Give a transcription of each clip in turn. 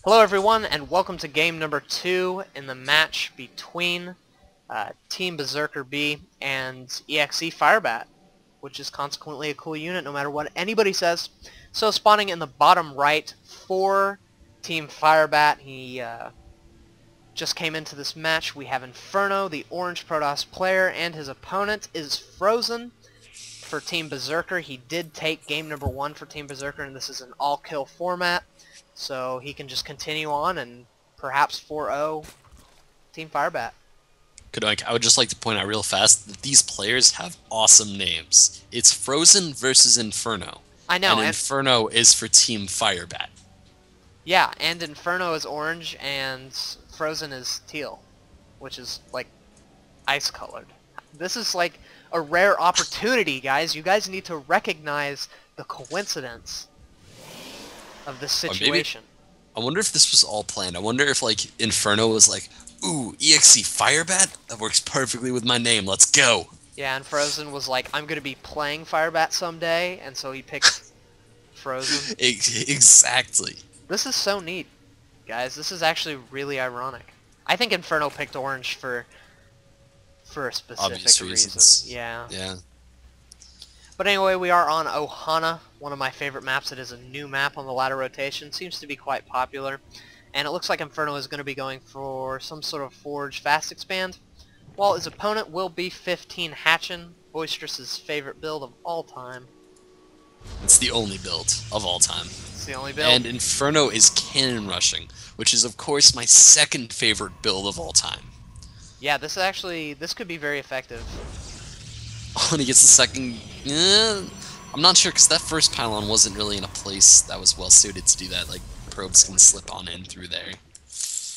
Hello everyone, and welcome to game number 2 in the match between Team BskTeamB and eXe Firebat, which is consequently a cool unit no matter what anybody says. So spawning in the bottom right for Team Firebat, he just came into this match. We have Inferno, the orange Protoss player, and his opponent is Frozen for Team Berserker. He did take game number 1 for Team Berserker, and this is an all-kill format. So he can just continue on and perhaps 4-0 Team Firebat. I would just like to point out real fast that these players have awesome names. It's Frozen versus Inferno. I know. And Inferno is for Team Firebat. Yeah, and Inferno is orange and Frozen is teal, which is like ice colored. This is like a rare opportunity, guys. You guys need to recognize the coincidence of this situation. I wonder if this was all planned. I wonder if like Inferno was like, ooh, eXe Firebat? That works perfectly with my name. Let's go. Yeah, and Frozen was like, I'm going to be playing Firebat someday, and so he picked Frozen. Exactly. This is so neat, guys. This is actually really ironic. I think Inferno picked orange for a specific Obvious reasons. Yeah. Yeah. But anyway, we are on Ohana, one of my favorite maps. It is a new map on the ladder rotation. Seems to be quite popular. And it looks like Inferno is going to be going for some sort of Forge Fast Expand, while his opponent will be 15 Hatchin, Boisterous's favorite build of all time. It's the only build of all time. It's the only build. And Inferno is Cannon Rushing, which is of course my second favorite build of all time. Yeah, this could be very effective. When he gets the second... I'm not sure, because that first pylon wasn't really in a place that was well suited to do that. Like, probes can slip on in through there.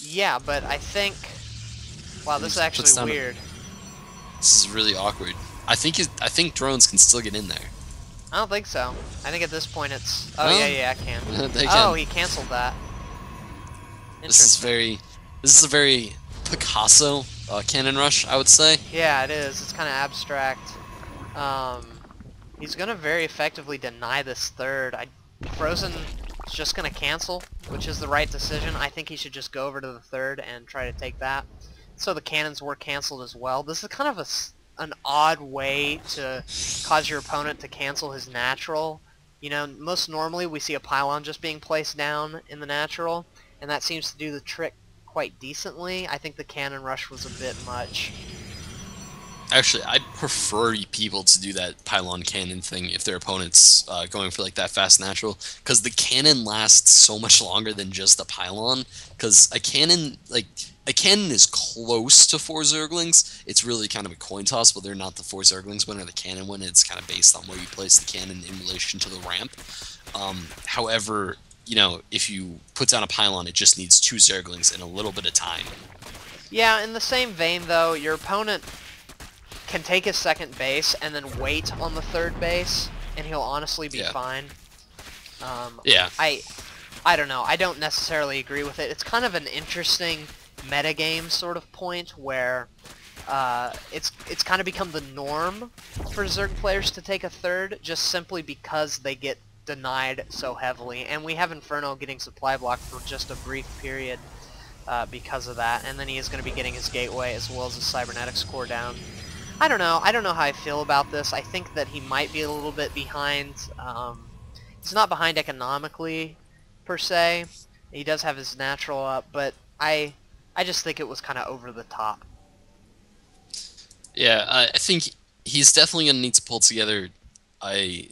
Yeah, but I think... Wow, this is actually weird. This is really awkward. I think drones can still get in there. I don't think so. I think at this point it's... Oh, yeah, I can. They can. Oh, he canceled that. This is a very Picasso cannon rush, I would say. Yeah, it is. It's kind of abstract. He's going to very effectively deny this third. Frozen is just going to cancel, which is the right decision. I think he should just go over to the third and try to take that. So the cannons were canceled as well. This is kind of an odd way to cause your opponent to cancel his natural. You know, most normally we see a pylon just being placed down in the natural, and that seems to do the trick quite decently. I think the cannon rush was a bit much. Actually, I'd prefer people to do that pylon cannon thing if their opponent's going for like that fast natural, because the cannon lasts so much longer than just the pylon. Because a cannon is close to 4 Zerglings. It's really kind of a coin toss whether or not the 4 Zerglings win or the cannon win. It's kind of based on where you place the cannon in relation to the ramp. However, you know, if you put down a pylon, it just needs 2 Zerglings and a little bit of time. Yeah, in the same vein though, your opponent can take his second base and then wait on the third base, and he'll honestly be fine. Yeah. I don't know. I don't necessarily agree with it. It's kind of an interesting metagame sort of point where it's kind of become the norm for Zerg players to take a third just simply because they get denied so heavily. And we have Inferno getting supply blocked for just a brief period because of that, and then he is going to be getting his gateway as well as his cybernetics core down. I don't know. I don't know how I feel about this. I think that he might be a little bit behind. He's not behind economically, per se. He does have his natural up, but I just think it was kind of over the top. Yeah, I think he's definitely going to need to pull together a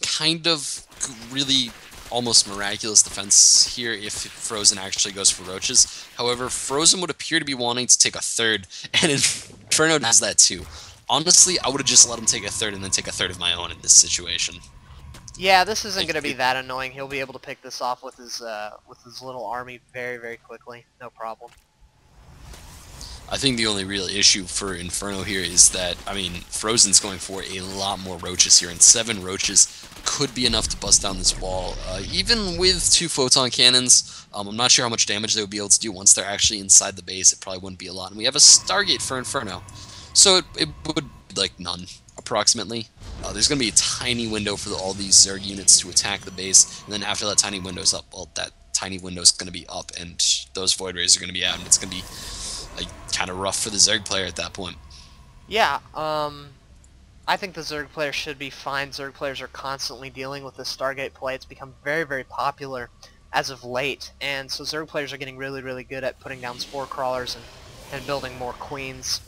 kind of really almost miraculous defense here if Frozen actually goes for roaches. However, Frozen would appear to be wanting to take a third, and Inferno has that too. Honestly, I would have just let him take a third and then take a third of my own in this situation. Yeah, this isn't going to be that annoying. He'll be able to pick this off with his little army very, very quickly. No problem. I think the only real issue for Inferno here is that, I mean, Frozen's going for a lot more roaches here, and 7 roaches could be enough to bust down this wall. Even with 2 photon cannons, I'm not sure how much damage they would be able to do once they're actually inside the base. It probably wouldn't be a lot. And we have a Stargate for Inferno, so it would be like none, approximately. There's going to be a tiny window for all these Zerg units to attack the base, and then after that tiny window's up, well, that tiny window is going to be up, and those Void Rays are going to be out, and it's going to be like kind of rough for the Zerg player at that point. Yeah, I think the Zerg player should be fine. Zerg players are constantly dealing with this Stargate play. It's become very, very popular as of late, and so Zerg players are getting really, really good at putting down Spore Crawlers and building more Queens.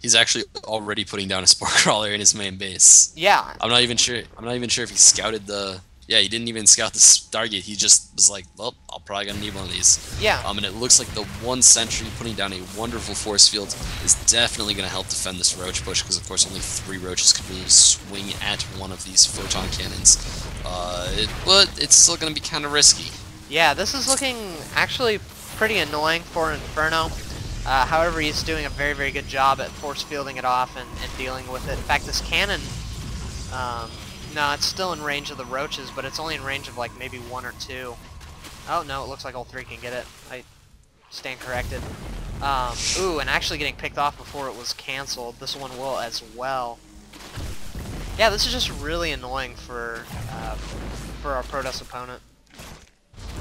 He's actually already putting down a Spore Crawler in his main base. Yeah. I'm not even sure if he scouted the... Yeah, he didn't even scout the Stargate. He just was like, well, I'll probably gonna need one of these. Yeah. And it looks like the one sentry putting down a wonderful force field is definitely gonna help defend this Roach push, because of course only 3 Roaches could really swing at one of these photon cannons. But it's still gonna be kind of risky. Yeah, this is looking actually pretty annoying for Inferno. However, he's doing a very, very good job at force fielding it off and dealing with it. In fact, this cannon, no, it's still in range of the Roaches, but it's only in range of like maybe 1 or 2. Oh no, it looks like all 3 can get it. I stand corrected. Ooh, and actually getting picked off before it was canceled. This one will as well. Yeah, this is just really annoying for our Protoss opponent.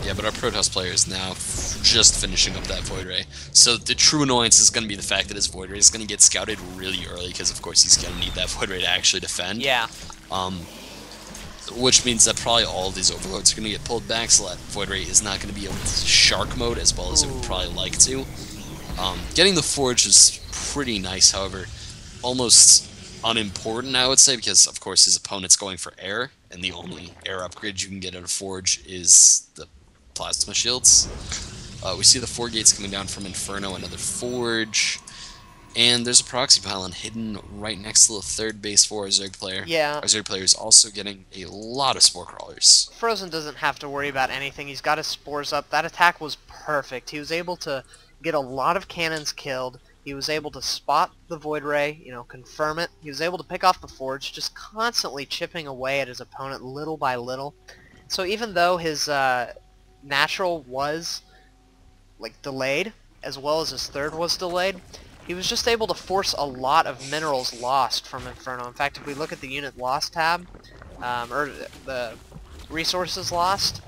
Yeah, but our Protoss player is now just finishing up that Void Ray. So the true annoyance is going to be the fact that his Void Ray is going to get scouted really early, because of course he's going to need that Void Ray to actually defend. Yeah. Which means that probably all of these Overlords are going to get pulled back, so that Void Ray is not going to be able to Shark mode as well as it would probably like to. Getting the Forge is pretty nice, however, almost unimportant, I would say, because of course his opponent's going for air, and the only air upgrade you can get at a Forge is the Plasma Shields. We see the 4 gates coming down from Inferno, another Forge, and there's a proxy pylon hidden right next to the 3rd base for our Zerg player. Yeah. Our Zerg player is also getting a lot of Spore Crawlers. Frozen doesn't have to worry about anything. He's got his spores up. That attack was perfect. He was able to get a lot of cannons killed. He was able to spot the Void Ray, you know, confirm it. He was able to pick off the Forge, just constantly chipping away at his opponent little by little. So even though his natural was like delayed, as well as his 3rd was delayed, he was just able to force a lot of minerals lost from Inferno. In fact, if we look at the unit lost tab, or the resources lost,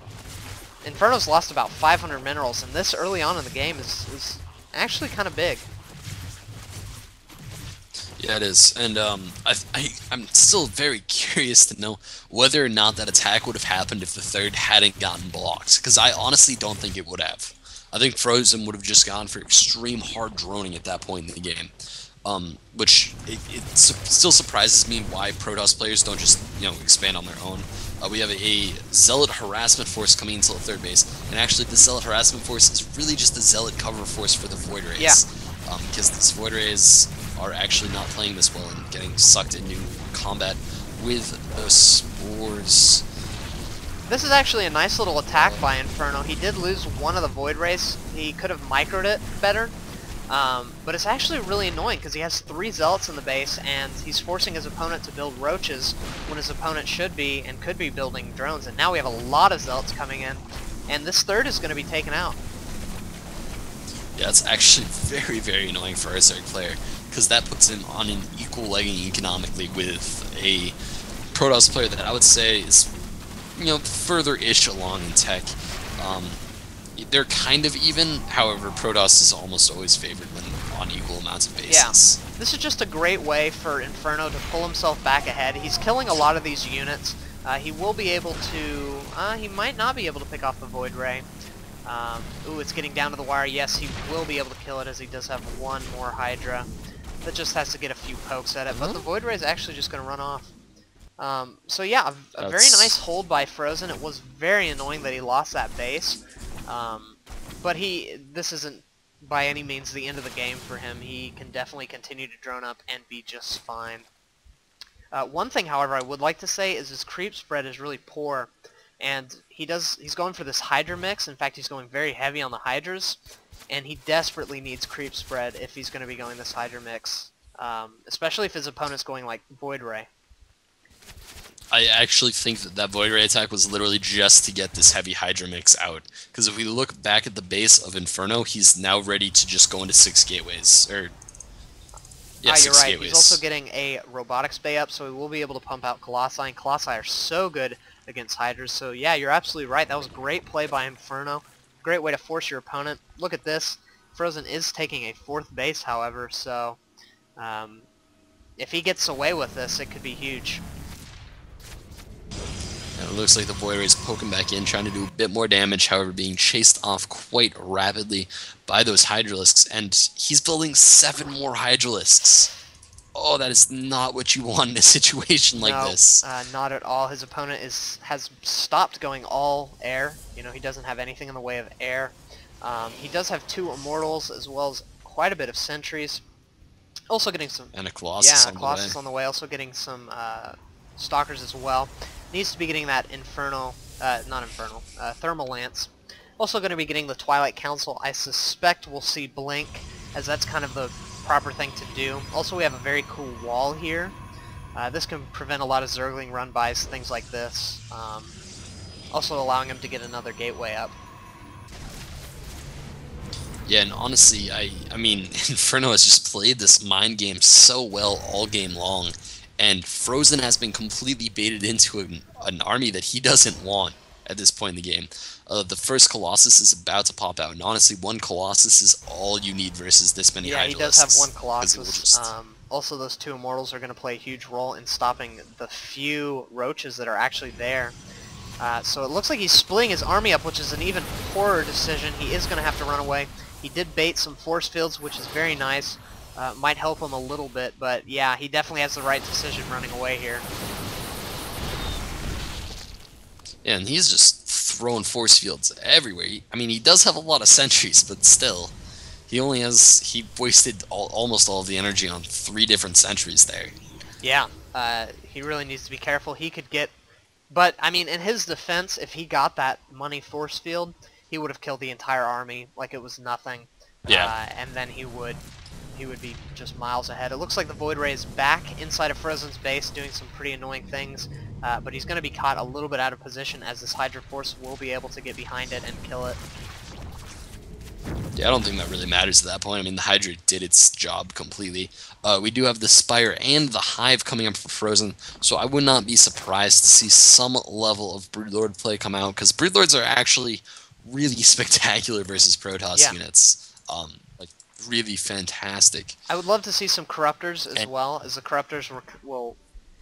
Inferno's lost about 500 minerals, and this early on in the game is actually kind of big. Yeah, it is, and I'm still very curious to know whether or not that attack would have happened if the 3rd hadn't gotten blocked, because I honestly don't think it would have. I think Frozen would have just gone for extreme hard droning at that point in the game, which it still surprises me why Protoss players don't just, you know, expand on their own. We have a Zealot harassment force coming into the 3rd base, and actually the Zealot harassment force is really just a Zealot cover force for the Void Rays. Yeah. Because these Void Rays are actually not playing this well and getting sucked into combat with the spores. This is actually a nice little attack by Inferno. He did lose one of the Void Rays. He could have microed it better. But it's actually really annoying because he has 3 Zealots in the base, and he's forcing his opponent to build Roaches when his opponent should be and could be building drones. And now we have a lot of Zealots coming in, and this 3rd is going to be taken out. Yeah, it's actually very, very annoying for our Zerg player, because that puts him on an equal legging economically with a Protoss player that I would say is, you know, further-ish along in tech. They're kind of even, however, Protoss is almost always favored when on equal amounts of bases. Yeah, this is just a great way for Inferno to pull himself back ahead. He's killing a lot of these units. He will be able to, he might not be able to pick off the Void Ray. Ooh, it's getting down to the wire. Yes, he will be able to kill it, as he does have 1 more Hydra. That just has to get a few pokes at it, but the Void Ray is actually just going to run off. So yeah, a very nice hold by Frozen. It was very annoying that he lost that base, but this isn't by any means the end of the game for him. He can definitely continue to drone up and be just fine. One thing, however, I would like to say is his creep spread is really poor, and he's going for this Hydra mix. In fact, he's going very heavy on the Hydras, and he desperately needs creep spread if he's going to be going this Hydra mix, especially if his opponent's going like Void Ray. I actually think that Void Ray attack was literally just to get this heavy Hydra mix out. Because if we look back at the base of Inferno, he's now ready to just go into 6 gateways. Yeah, you're right. gateways. He's also getting a Robotics Bay up, so he will be able to pump out Colossi, and Colossi are so good against Hydras. So yeah, you're absolutely right. That was a great play by Inferno. Great way to force your opponent. Look at this. Frozen is taking a 4th base, however, so if he gets away with this, it could be huge. And it looks like the Void Ray is poking back in, trying to do a bit more damage, however being chased off quite rapidly by those Hydralisks, and he's building 7 more Hydralisks. Oh, that is not what you want in a situation like this. Not at all. His opponent has stopped going all air. You know, he doesn't have anything in the way of air. He does have 2 Immortals as well as quite a bit of Sentries. Also getting some... And a Colossus on the way. Colossus on the way. Also getting some Stalkers as well. Needs to be getting that Thermal Lance. Also going to be getting the Twilight Council. I suspect we'll see Blink, as that's kind of the proper thing to do. Also, we have a very cool wall here. This can prevent a lot of Zergling run-bys, things like this. Also allowing him to get another gateway up. Yeah, and honestly, I mean, Inferno has just played this mind game so well all game long, and Frozen has been completely baited into an army that he doesn't want at this point in the game. The first Colossus is about to pop out, and honestly, 1 Colossus is all you need versus this many Hydralisks. Yeah, he does have 1 Colossus. Also, those 2 Immortals are going to play a huge role in stopping the few Roaches that are actually there. So it looks like he's splitting his army up, which is an even poorer decision. He is going to have to run away. He did bait some force fields, which is very nice. Might help him a little bit, but yeah, he definitely has the right decision running away here. Yeah, and he's just throwing force fields everywhere. I mean, he does have a lot of sentries, but still, he wasted almost all of the energy on 3 different sentries there. Yeah, he really needs to be careful. He could get, but I mean, in his defense, if he got that money force field, he would have killed the entire army like it was nothing. Yeah. And then he would be just miles ahead. It looks like the Void Ray is back inside of Frozen's base doing some pretty annoying things, but he's going to be caught a little bit out of position as this Hydra Force will be able to get behind it and kill it. Yeah, I don't think that really matters at that point. I mean, the Hydra did its job completely. We do have the Spire and the Hive coming up for Frozen, so I would not be surprised to see some level of Broodlord play come out, because Broodlords are actually really spectacular versus Protoss units. Like, really fantastic. I would love to see some Corruptors as well, as the Corruptors will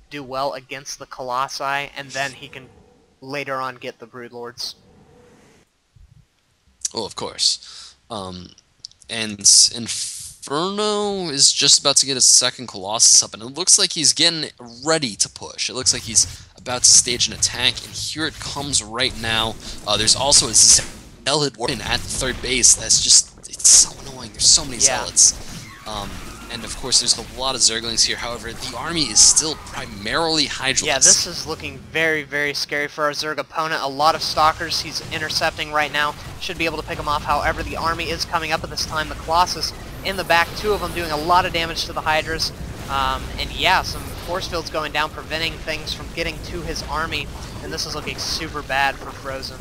do well against the Colossi, and then he can later on get the Broodlords. Well, of course. And Inferno is just about to get his 2nd Colossus up, and it looks like he's getting ready to push. It looks like he's about to stage an attack, and here it comes right now. There's also a Zealot Warden at the 3rd base. That's just, it's so annoying. There's so many Zealots. And of course, there's a lot of Zerglings here. However, the army is still primarily Hydralisks. Yeah, this is looking very, very scary for our Zerg opponent. A lot of Stalkers he's intercepting right now. Should be able to pick them off. However, the army is coming up at this time. The Colossus in the back, 2 of them doing a lot of damage to the Hydras. And yeah, some force fields going down, preventing things from getting to his army. And this is looking super bad for Frozen.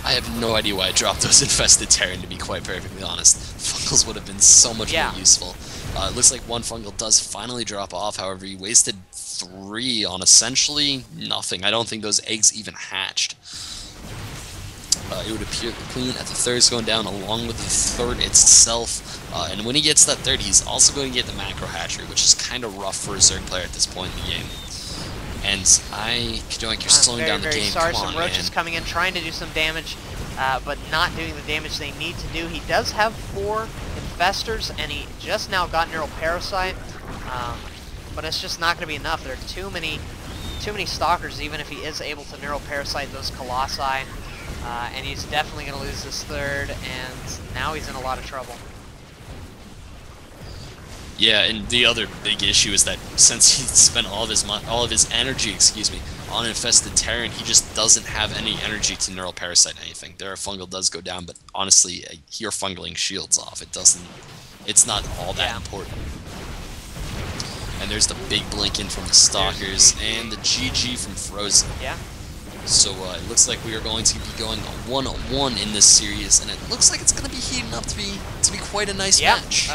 I have no idea why I dropped those Infested Terran, to be quite perfectly honest. Fungals would have been so much more useful. It looks like 1 Fungal does finally drop off, however, he wasted 3 on essentially nothing. I don't think those eggs even hatched. It would appear the Queen at the 3rd is going down, along with the 3rd itself. And when he gets that 3rd, he's also going to get the Macro Hatchery, which is kind of rough for a Zerg player at this point in the game. And you're slowing down the game. Sorry, Come on, some Roaches coming in, trying to do some damage, but not doing the damage they need to do. He does have 4 Infestors, and he just now got Neural Parasite, but it's just not going to be enough. There are too many Stalkers, even if he is able to Neural Parasite those Colossi, and he's definitely going to lose this 3rd, and now he's in a lot of trouble. Yeah, and the other big issue is that since he spent all of his energy, on Infested Terran, he just doesn't have any energy to Neural Parasite anything. Their Fungal does go down, but honestly, you're Fungaling shields off. It's not all that important. And there's the big blink in from the Stalkers, and the GG from Frozen. Yeah. So it looks like we are going to be going 1-1 in this series, and it looks like it's going to be heating up to be quite a nice match.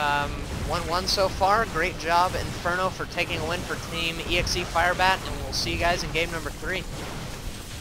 1-1 so far. Great job, Inferno, for taking a win for Team eXe Firebat, and we'll see you guys in game number 3.